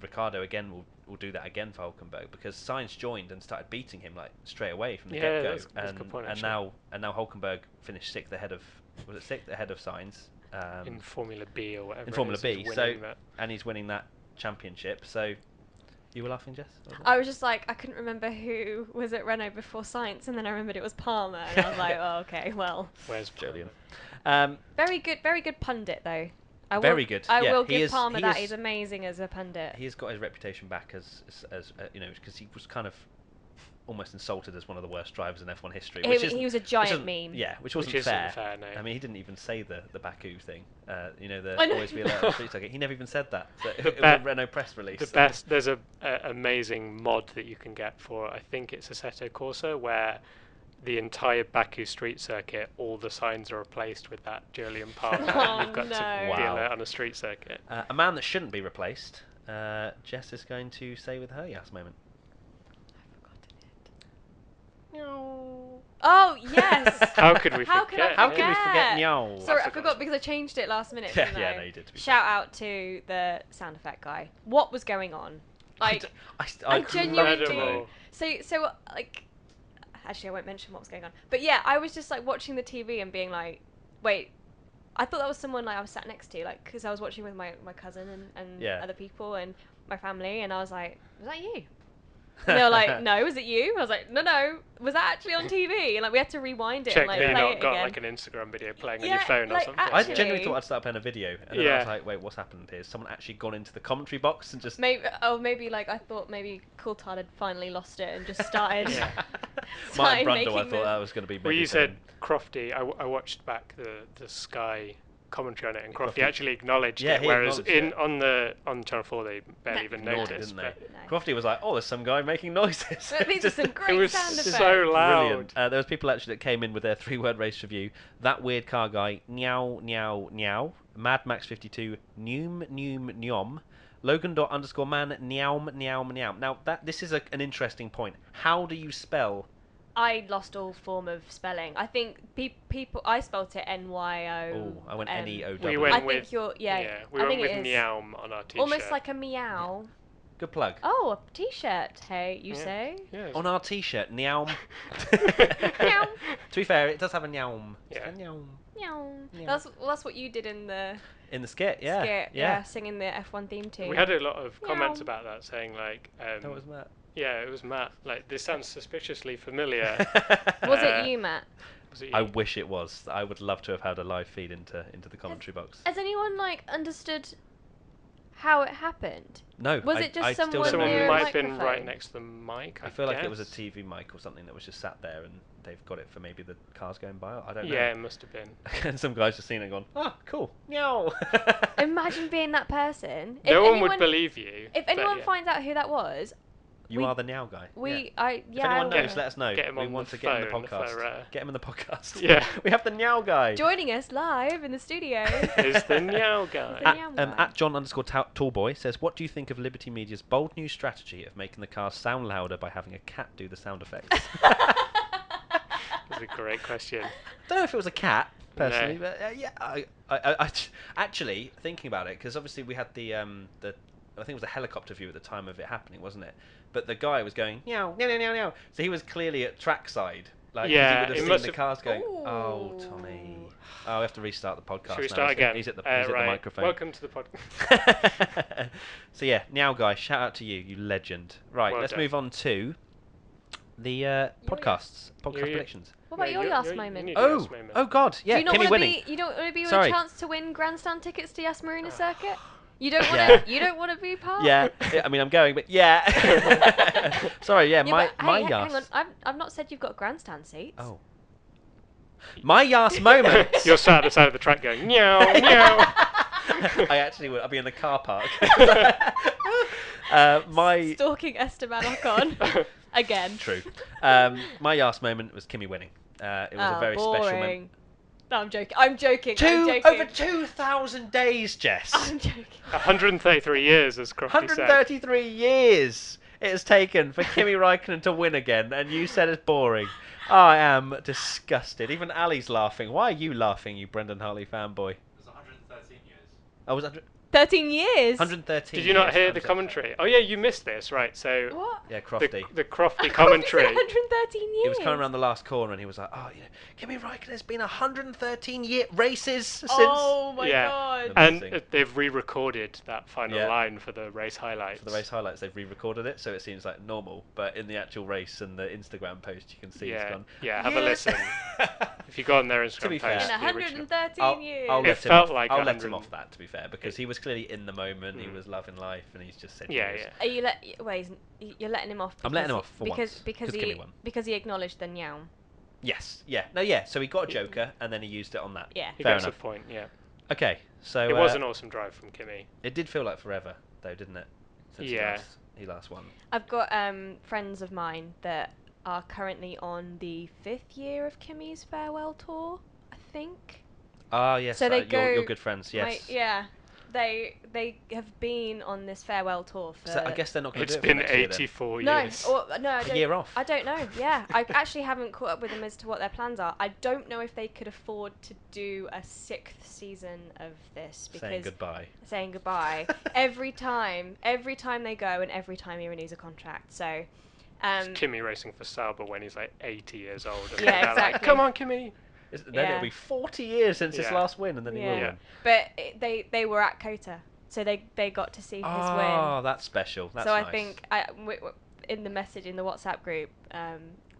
Ricciardo again will do that again for Hulkenberg, because Sainz joined and started beating him like straight away from the get go. That's a good point, and now Hulkenberg finished sixth ahead of Sainz in Formula B or whatever. in Formula B. So that. and he's winning that championship. So you were laughing, Jess? I was just like, I couldn't remember who was at Renault before Sainz, and then I remembered it was Palmer, and I was like, oh, okay, well. Where's Julian? Very good pundit though. Very good. I Yeah, will he give is- Palmer he that. is- He's amazing as a pundit. He's got his reputation back as you know, because he was kind of almost insulted as one of the worst drivers in F1 history. He was a giant meme. Yeah, which wasn't isn't fair. fair, no. I mean, he didn't even say the Baku thing. You know, I know. always be alert. on street circuit. He never even said that. So it was be- a Renault press release. The best. There's a amazing mod that you can get for, I think it's Assetto Corsa, where the entire Baku street circuit, all the signs are replaced with that Julian Palmer. Oh, You've got to no. be Wow. alert on a street circuit. A man that shouldn't be replaced. Jess is going to say with her Yas moment. Oh yes. How could we How forget? can I How can we forget Meow? Sorry, I forgot. forgot because I changed it last minute. Yeah, didn't yeah, I? no, you did, to be Shout out to the sound effect guy. What was going on? Like, I genuinely Incredible. So like, actually, I won't mention what was going on. But yeah, I was just like watching the TV and being like, wait. I thought that was someone like I was sat next to, like, because I was watching with my cousin and Yeah. other people and my family, and I was like, was that you? And they were like, no, was it you? I was like, no, was that actually on TV? And like we had to rewind it Check and like that you play not it got again. like an Instagram video playing on Yeah, your phone or like, something. I actually- genuinely thought I'd start playing a video, and then I Yeah. was like, wait, what's happened here? Has someone actually gone into the commentary box and just... Maybe like I thought maybe Coulthard had finally lost it and just started. Yeah. Martin started Brundle, I making thought the- that was going to be... Well, maybe you said something. Crofty. I watched back the Sky commentary on it, and Crofty- Crofty actually acknowledged Yeah, it, he whereas acknowledged it. on Channel 4 they barely even Ignored it, noticed. didn't they? No. Crofty was like, oh, there's some guy making noises. But these are some It great was sound effects. so loud. Brilliant. There was people actually that came in with their 3-word race review. That weird car guy, Meow, Meow, Meow. Mad Max 52, Neeeeowm, Neeeeeowm. Logan._man, Neeeeowm, Neeeeowm, Neeeeowm. Now, this is an interesting point. How do you spell... I lost all form of spelling. I think people. I spelt it NYO. Oh, I went Neow. We I went think with you're. Yeah. we I went think with it is. Neeeeowm on our t-shirt. Almost like a meow. Good plug. Oh, a t-shirt. Hey, you Yeah. say? Yeah. On our t-shirt, Neeeeowm. Meow. To be fair, it does have a Neeeeowm. It's Yeah. a Neeeeowm. Meow. Meow. That's what you did in the In the skit, yeah. skit. Yeah. singing the F1 theme too. We had a lot of comments Meow. about that, saying like, That was Matt. yeah, it was Matt. Like, this sounds suspiciously familiar. Was it you, Matt? Was it I you? wish it was. I would love to have had a live feed into the commentary box. Has anyone like understood how it happened? No. Was it just I still someone don't know Someone near who a it might is. have been right microphone? next to the mic. I feel like it was a guess. TV mic or something that was just sat there and they've got it for maybe the cars going by. I don't know. Yeah, it must have been. And some guys just seen it and gone, oh, cool. Meow. Imagine being that person. No one would believe you. If but anyone yeah. finds out who that was, You we- are the Meow guy. Yeah. yeah, If anyone I knows, wanna- let us know. Get him we on want the to get him in the phone podcast. for, Get him in the podcast. Yeah. We have the Meow guy. joining us live in the studio. Is the Meow guy. the Meow guy. At John_Tallboy says, what do you think of Liberty Media's bold new strategy of making the cars sound louder by having a cat do the sound effects? That's a great question. I don't know if it was a cat personally, No. but yeah, I actually thinking about it because obviously we had the I think it was a helicopter view at the time of it happening, wasn't it? But the guy was going meow meow meow meow meow, so he was clearly at trackside. Like 'cause Yeah, he would it have must seen the have- cars going. Oh, Ooh. Tommy. Oh, we have to restart the podcast. Should we now. start again? He's at the Right. microphone. Welcome to the podcast. So yeah, Meow guy, shout out to you, you legend. Right, Well let's done. move on to the podcast predictions. What about your last moment? Oh, oh God, yeah, Do you not Kimi wanna winning. Be, you don't want to be with Sorry. a chance to win grandstand tickets to Yas Marina Circuit? You don't want Yeah. to. You don't want to be part. Yeah, I mean I'm going, but yeah. Sorry, yeah, Yeah, my but, hey, Yas. hang on. I've not said you've got grandstand seats. Oh. My Yas moment. You're sat at the side of the track going meow meow. I actually would. I'll be in the car park. My Stalking Esteban Ocon again. true. My Yas moment was Kimi winning. It was a very special moment. boring. No, I'm joking. I'm joking. I'm joking. Over 2,000 days, Jess. I'm joking. 133 years, as Crofty said. 133 years it has taken for Kimi Räikkönen to win again, and you said it's boring. I am disgusted. Even Ali's laughing. Why are you laughing, you Brendan Hartley fanboy? It was 113 years. Oh, was it 13 years. 113? Did you not years. hear I'm the so- commentary? Oh yeah, you missed this, right? So What? Yeah, Crofty. the Crofty How commentary. is it 113 years. He was coming around the last corner and he was like, oh, you know, Kimi Räikkönen's been 113 races since... Oh my Yeah. god. And Amazing. they've re-recorded that final Yeah. line for the race highlights. For the race highlights, they've re-recorded it, so it seems like normal. But in the actual race and the Instagram post, you can see it's Yeah, gone. yeah. Have a listen. If you go on their be Instagram fair. post, In the original. 113 years. I'll It let him felt off. like I'll let him 100. off that, to be fair, because he was clearly in the moment. He Mm. was loving life, and he's just said, Yeah, years. yeah. Are you you're letting him off. I'm letting him because- off for because once, because 'cause he Kimi won. because he acknowledged the Neeeeowm. Yes, yeah, no, yeah. So he got a Joker, and then he used it on that. Yeah. He Fair gets enough. a point. Yeah. Okay, so It was an awesome drive from Kimi. It did feel like forever, though, didn't it? Since Yeah. he last won. I've got friends of mine that are currently on the 5th year of Kimi's farewell tour, I think. Ah, yes. So they your go- good friends. Yes. Yeah. They have been on this farewell tour for. So I guess they're not going to It's do it for been next year, then. 84 no, years. no, I A don't. year off. I don't know. Yeah, I actually haven't caught up with them as to what their plans are. I don't know if they could afford to do a 6th season of this because Saying goodbye. saying goodbye every time they go and every time he renews a contract. So, It's Kimi racing for Sauber when he's like 80 years old. And Yeah, they're like, exactly. come on, Kimi. Then Yeah. it'll be 40 years since his Yeah. last win, and then he will Yeah. win. but they were at COTA, so they got to see his win. Oh, that's special. That's So nice. I think in the message in the WhatsApp group,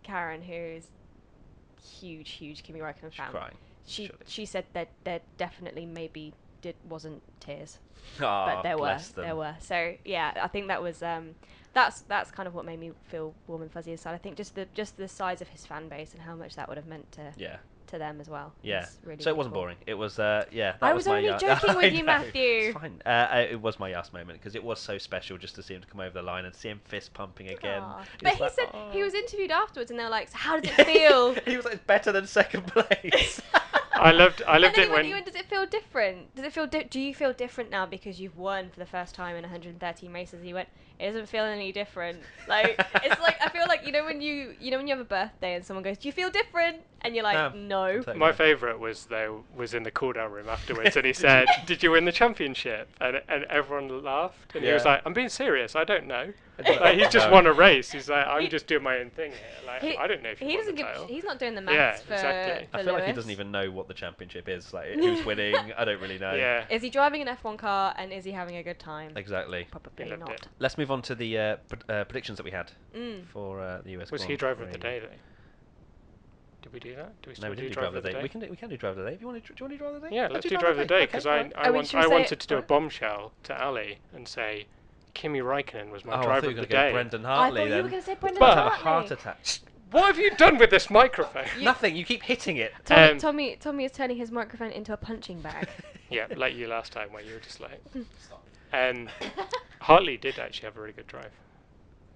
Karen, who's huge Kimi Räikkönen She's fan, crying. surely. she said that there definitely maybe wasn't tears, Ah, but there bless them. were. So yeah, I think that was that's kind of what made me feel warm and fuzzy inside. I think just the size of his fan base and how much that would have meant Yeah. to them as well. Yeah. was really, So it really wasn't cool. boring. It was, yeah. That I was was my only Yas- joking with I you, know, Matthew. It's fine. It was my Yas moment because it was so special just to see him come over the line and see him fist pumping again. Aw. was But he like, said "Oh." he was interviewed afterwards, and they were like, "So how does it feel?" He was like, it's better than second place. I loved And then it he when went, does it feel different? Does it feel? Do you feel different now because you've won for the first time in 113 races? And he went, it doesn't feel any different. Like it's like I feel like when you have a birthday and someone goes, do you feel different? And you're like, no. Totally. my favourite was in the cool down room afterwards, and he said, "Did you win the championship?" And everyone laughed, and he was Yeah. like, "I'm being serious. I don't know." Yeah. Like, he's just No. won a race. He's like, "I'm He- just doing my own thing here." Like, I don't know if he won doesn't the give. title. He's not doing the Yeah, maths for. exactly. For I feel like he Lewis. doesn't even know what the championship is. Like, who's winning? I don't really know. Yeah. Is he driving an F1 car and is he having a good time? Exactly. Probably He loved not. it. Let's move on to the predictions that we had Mm. for the US Was he Grand driver of the Prix. day though? Did we do that? Do we No, still we do didn't do drive of the day? We can do drive of the day. Do you want to do drive of the day? Yeah, let's do drive of the day because Okay, I should we say wanted to do a it- bombshell to Ali and say Kimi Raikkonen was my Oh, I driver thought you of were the going to go day. Brendan I Hartley thought you then. were going to say Brendan But- Have a Hartley. heart attack. What have you done with this microphone? Nothing. You keep hitting it. Tommy is turning his microphone into a punching bag. Yeah, like you last time where you were just like... Hartley did actually have a really good drive.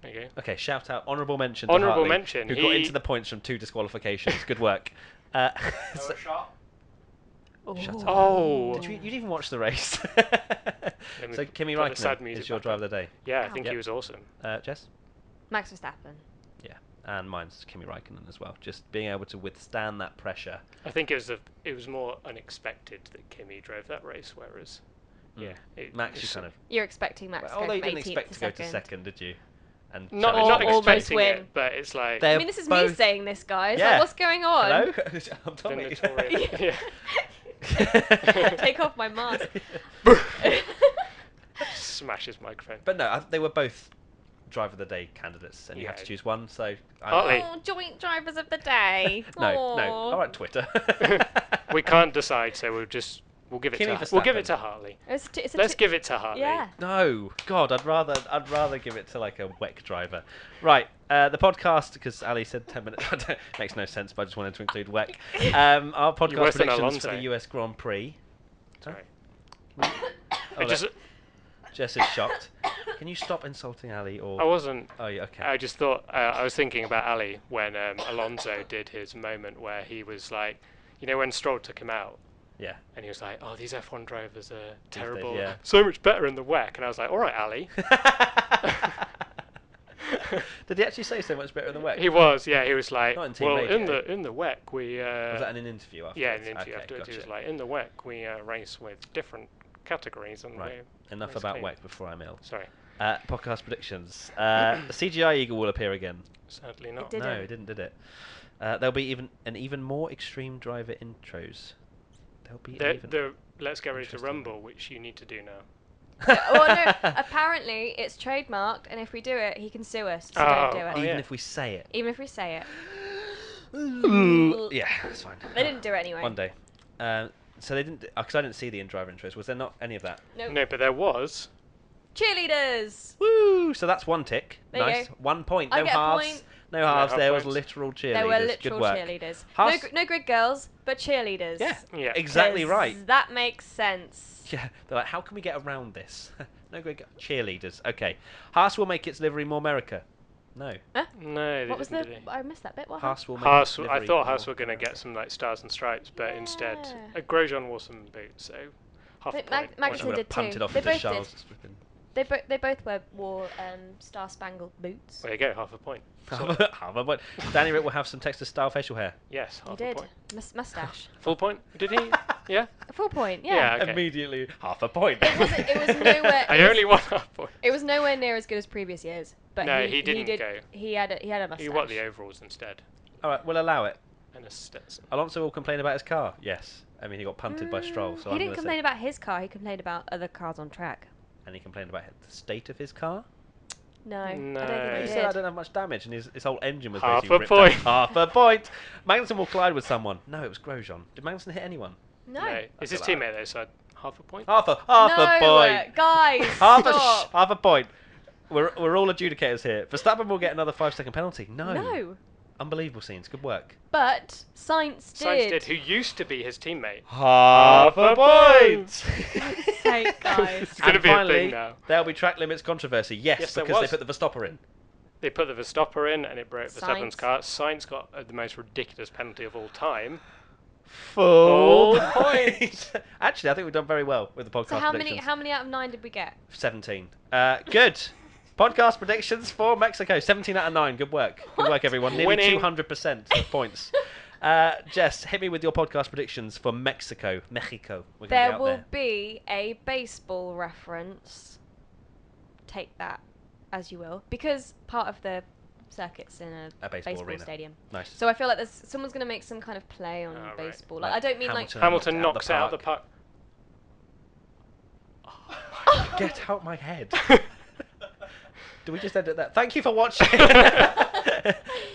There you go. Okay, shout out, honourable mention. To Honourable Hartley, mention, who got he- into the points from 2 disqualifications. Good work. So- Shut up. Oh! you didn't even watch the race. Let me So Kimi put the sad Raikkonen music is your back drive on. of the day. Yeah, I think Yep. he was awesome. Jess? Max Verstappen. Yeah, and mine's Kimi Raikkonen as well. Just being able to withstand that pressure. I think it was more unexpected that Kimi drove that race, whereas... Yeah. Max, you kind of... You're expecting Max to Although go you from didn't 18th expect to go to second. second, did you? And Not challenge Or Max. almost expecting win. it, but it's like... They're I mean, this is me both- saying this, guys. Yeah. Like, what's going on? Hello? I'm the Tommy. notorious... yeah. Take off my mask. Smash his microphone. But no, they were both driver of the day candidates, and you had Yeah. to choose one. So Hartley. Oh, joint drivers of the day. no. Aw. All right, Twitter. We can't decide, so we'll give it Kimi to we'll give it Verstappen. to Hartley. It's a Let's give it to Hartley. Yeah. No, God, I'd rather give it to like a WEC driver. Right, the podcast, because Ali said 10 minutes. Makes no sense, but I just wanted to include WEC. Our podcast worse than predictions for Alonso. the US Grand Prix. Sorry. Oh, I just Jess is shocked. Can you stop insulting Ali? Or I wasn't. Oh, yeah, okay. I just thought I was thinking about Ali when Alonso did his moment where he was like, you know, when Stroll took him out. Yeah. And he was like, "Oh, these F1 drivers are terrible. yeah. So much better in the WEC." And I was like, "All right, Ali." Did he actually say so much better than WEC? He was, yeah. He was like, Not in Team "Well, Radio. in the WEC we." Was that in an interview afterwards? Yeah, in an interview Okay, afterwards. He was gotcha. like, "In the WEC we race with different categories and Right. we Enough race about clean." WEC before I'm ill. Sorry, Podcast predictions. The CGI eagle will appear again. sadly not. did. No, Didn't. it didn't, did it? There'll be even more extreme driver intros. There'll be The Let's Get Ready to Interesting. Rumble, which you need to do now. Well, no. Apparently, it's trademarked, and if we do it, he can sue us. So don't do Oh, it. even yeah. if we say it. Even if we say it. Yeah, that's fine. They didn't do it anyway. One day. So they didn't, because I didn't see the in-driver intros. Was there not any of that? Nope. No, but there was. Cheerleaders. Woo! So that's one tick. There you Nice. go. 1 point. I No get a halves. point. No halves. half There was points. literal cheerleaders. There were Good literal work. cheerleaders. Haas- No grid girls, but cheerleaders. Yeah. Yeah. Exactly 'Cause right. That makes sense. Yeah. They're like, how can we get around this? No great cheerleaders. Okay. Haas will make its livery more America. No. No, they What was didn't, the? did they? I missed that bit. What? Haas will make Haas, its I livery thought more Haas were going to America. get some like stars and stripes, but instead, Yeah. Grosjean wore some boots, so half a Mag- point. Mag- Or she Magnussen would have did too. punted off They into both Charles. did. They both wore star spangled boots. There you go, half a point. Half a point. Danny Rick will have some Texas style facial hair. Yes, He half a did. point. Mustache. Full point? Did he? Yeah? A full point. Yeah. Yeah. Okay. Immediately, half a point. It was nowhere. I only won half point. It was nowhere near as good as previous years. But No, he didn't did, go. He had a mustache. He won the overalls instead. All right, we'll allow it. And a Stetson. Alonso will complain about his car. Yes. I mean, he got punted by Stroll, so he I'm didn't gonna complain say. about his car. He complained about other cars on track. And he complained about the state of his car. No, I don't No. think He he said I did. don't have much damage, and his whole engine was Half basically a ripped point. out. Half a point. Magnussen will collide with someone. No, it was Grosjean. Did Magnussen hit anyone? No. It's his That's allowed. teammate though, so half a point. Half a no, point. guys. Half stop. half a point. We're all adjudicators here. Verstappen will get another 5-second penalty. No. Unbelievable scenes. Good work. But Sainz Sainz did. did, who used to be his teammate. Half a point. Sake, guys. It's going to And be finally, a thing now. there'll be track limits controversy. Yes, Yes, there because they was. put the Verstapper in. They put the Verstappen in and it broke Verstappen's Sainz. car. Sainz got the most ridiculous penalty of all time. Full point. Actually, I think we've done very well with the podcast So how predictions. many out of 9 did we get? 17. Good. Podcast predictions for Mexico. 17 out of 9. Good work. Good work, everyone. Nearly Winning. 200% of points. Jess, hit me with your podcast predictions for Mexico. Mexico. We're gonna be There out will there. be a baseball reference. Take that as you will, because part of the circuit's in a baseball arena. stadium. Nice. So I feel like someone's going to make some kind of play on Oh, right. baseball. Like, Like I don't mean Hamilton knocks out the puck. Get out my head. Do we just edit that? Thank you for watching.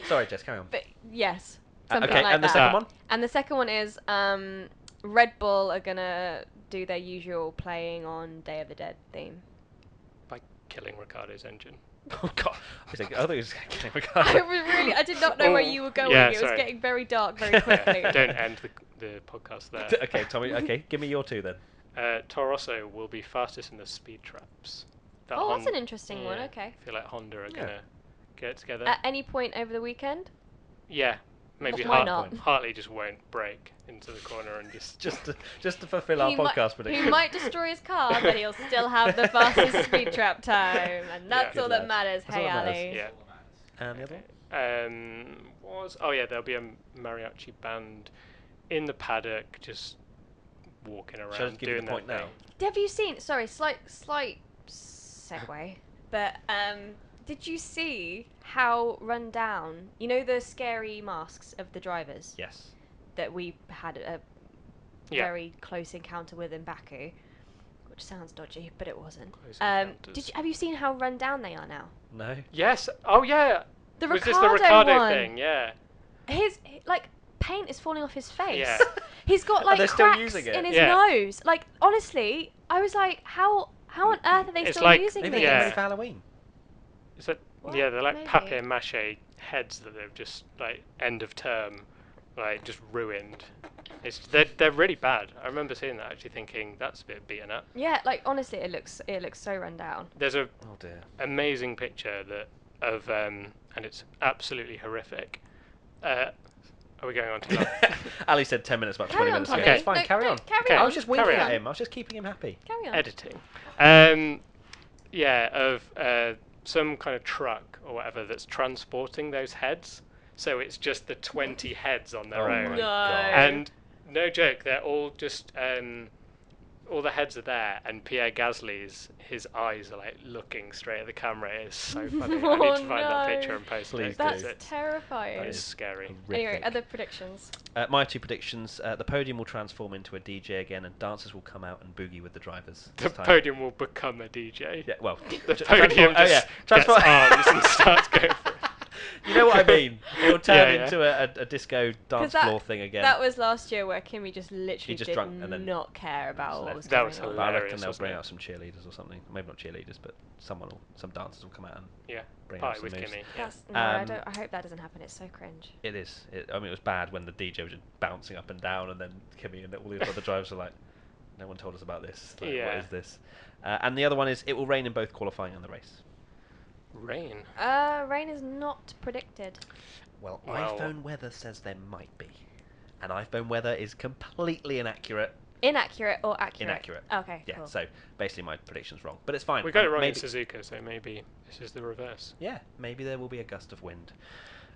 Sorry, Jess, carry on. But yes, Something Okay, like and the that. second one? And the second one is Red Bull are gonna do their usual playing on Day of the Dead theme. By killing Ricciardo's engine. Oh god, I thought it was getting I did not know where you were going. Yeah, it was sorry. getting very dark very quickly. Don't end the podcast there. Okay, Tommy. Okay, give me your two then. Toro Rosso will be fastest in the speed traps. Oh, that's an interesting one. Yeah, Okay. I feel like Honda are Yeah. gonna get it together. At any point over the weekend? Yeah, maybe Why not? Hartley just won't brake into the corner and just Just to fulfill our podcast prediction. He might destroy his car, but he'll still have the fastest speed trap time, and that's Yeah. all Good that lad. matters. That's Hey, all that matters. Ali. yeah. And the other one? There'll be a mariachi band in the paddock just walking around Shall I just give you doing the point their now? thing. Have you seen? Sorry, slight segue. But did you see how run down? You know the scary masks of the drivers Yes. that we had a Yeah. very close encounter with in Baku, which sounds dodgy, but it wasn't. Close encounters. Have you seen how run down they are now? No. Yes. Oh yeah. The Was this Ricciardo the Ricciardo one. thing? Yeah. His like paint is falling off his face. Yeah. He's got Are like they still cracks using it? in his Yeah. nose. Like honestly, I was like, how on earth are they It's still like- using Maybe these? they're Yeah. ready for Halloween. Is that? Well, Yeah, they're like maybe. papier-mâché heads that they've just like end of term, like just ruined. They're really bad. I remember seeing that actually thinking that's a bit beaten up. Yeah, like honestly, it looks so run down. There's a Oh dear. amazing picture of and it's absolutely horrific. Are we going on to that? Ali said 10 minutes, about Carry 20 on, minutes Tommy. ago. Okay. It's fine, No, carry no, on. carry Okay. I on. was just winking Carry at on. him. I was just keeping him happy. Carry on. Editing. Yeah, of some kind of truck or whatever that's transporting those heads. So it's just the 20 heads on their Oh own. my No. God. And no joke, they're all just all the heads are there, and Pierre Gasly's his eyes are like looking straight at the camera. It's so funny. I need to Oh, find that no. picture and post Please it. do. 'cause That's it's terrifying. it's scary. Anyway, Horrific. other predictions. My two predictions: the podium will transform into a DJ again, and dancers will come out and boogie with the drivers. The this time. podium will become a DJ. Yeah, well, The tra- podium transform- just oh, yeah. gets arms and starts going for it. You know what I mean? It will turn Yeah, yeah. into a disco dance that- floor thing again. That was last year where Kimi just literally just did drunk and then- not care about what was That going was on. But I reckon hilarious, they'll wasn't bring it? out some cheerleaders or something. Maybe not cheerleaders, but some dancers will come out and Yeah, bring out party some with moves. Kimi. Yeah. That's, no, I Um, don't. I hope that doesn't happen. It's so cringe. It is. I mean, it was bad when the DJ was just bouncing up and down, and then Kimi and all the other drivers were like, "No one told us about this. Like, Yeah. What is this?" And the other one is it will rain in both qualifying and the race. Rain. Rain is not predicted. Well, Well- iPhone weather says there might be, and iPhone weather is completely inaccurate. Inaccurate or accurate? Inaccurate. Okay, Yeah. cool. So basically, my prediction's wrong, but it's fine. We got it wrong maybe, in Suzuka, so maybe this is the reverse. Yeah, maybe there will be a gust of wind.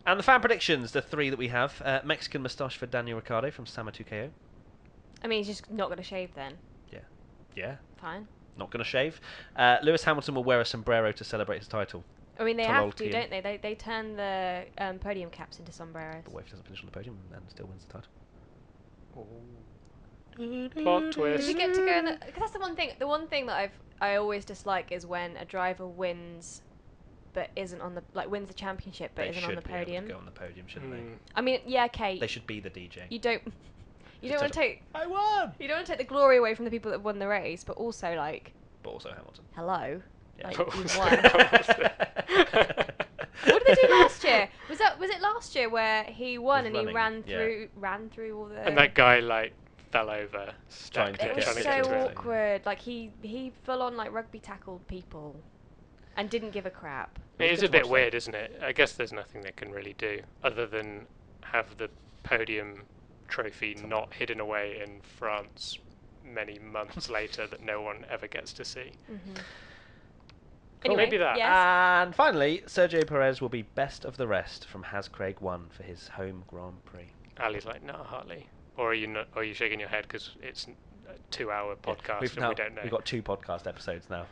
And the fan predictions, the three that we have: Mexican moustache for Daniel Ricciardo from Sama2KO. I mean, he's just not going to shave then. Yeah, Fine. not going to shave. Lewis Hamilton will wear a sombrero to celebrate his title. I mean, they To have to, Lolkian. don't they? They turn the podium caps into sombreros. But what if he doesn't finish on the podium and still wins the title? Plot Does twist. he get to go in the... Because that's the one thing. The one thing that I always dislike is when a driver wins, but isn't on the wins the championship, but They isn't on the should be able podium. to go on the podium, shouldn't Hmm. I mean, yeah, okay. they? They should be the DJ. You don't. You don't want to take. I won. You don't want to take the glory away from the people that won the race, but also like, But also Hamilton. hello, Yeah. like, But you've also- won. What did they do last year? Was it last year where he won Was and he running, yeah. ran through all the. And that guy like fell over, Trying stacked to It it, was get trying to so get to it. awkward. Like he full on like rugby tackled people, and didn't give a crap. It was is good a to bit watch, weird, isn't it? I guess there's nothing they can really do other than have the podium trophy not hidden away in France many months later that no one ever gets to see. Mm-hmm. Cool. Maybe that. Yes. And finally, Sergio Perez will be best of the rest from Has Craig 1 for his home Grand Prix. Ali's like, no, Hartley. Or are you not? Or are you shaking your head because it's a 2-hour podcast We've and we don't know? We've got 2 podcast episodes now.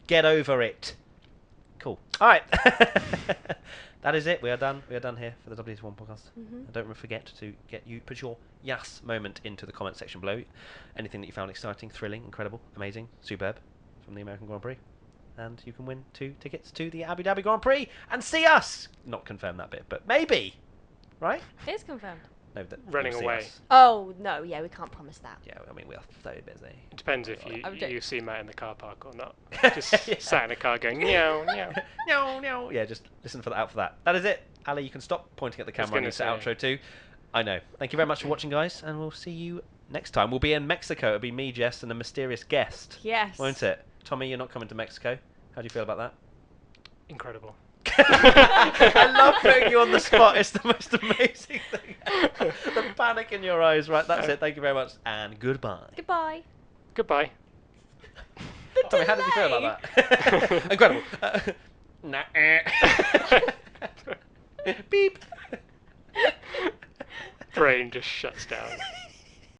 Get over it. Cool. All right. That is it. We are done. We are done here for the WTF1 podcast. Mhm. And don't forget to put your Yas moment into the comment section below. Anything that you found exciting, thrilling, incredible, amazing, superb from the American Grand Prix. And you can win 2 tickets to the Abu Dhabi Grand Prix and see us. Not confirm that bit, but maybe. right? It is confirmed. No, Running you'll see away. us. Oh no, yeah, we can't promise that. Yeah, I mean, we're so busy. It depends if I'm joking. you see Matt in the car park or not. Just sat in a car going meow meow. No, no. Yeah, just listen for that. That is it. Ali, you can stop pointing at the camera and use the outro too. I know. Thank you very much for watching, guys, and we'll see you next time. We'll be in Mexico. It'll be me, Jess, and a mysterious guest. Yes. Won't it? Tommy, you're not coming to Mexico. How do you feel about that? Incredible. I love putting you on the spot. It's the most amazing thing. The panic in your eyes. Right, that's it. Thank you very much, and goodbye. Goodbye. Goodbye. Tommy, how did you feel about that? Incredible. Beep. Brain just shuts down.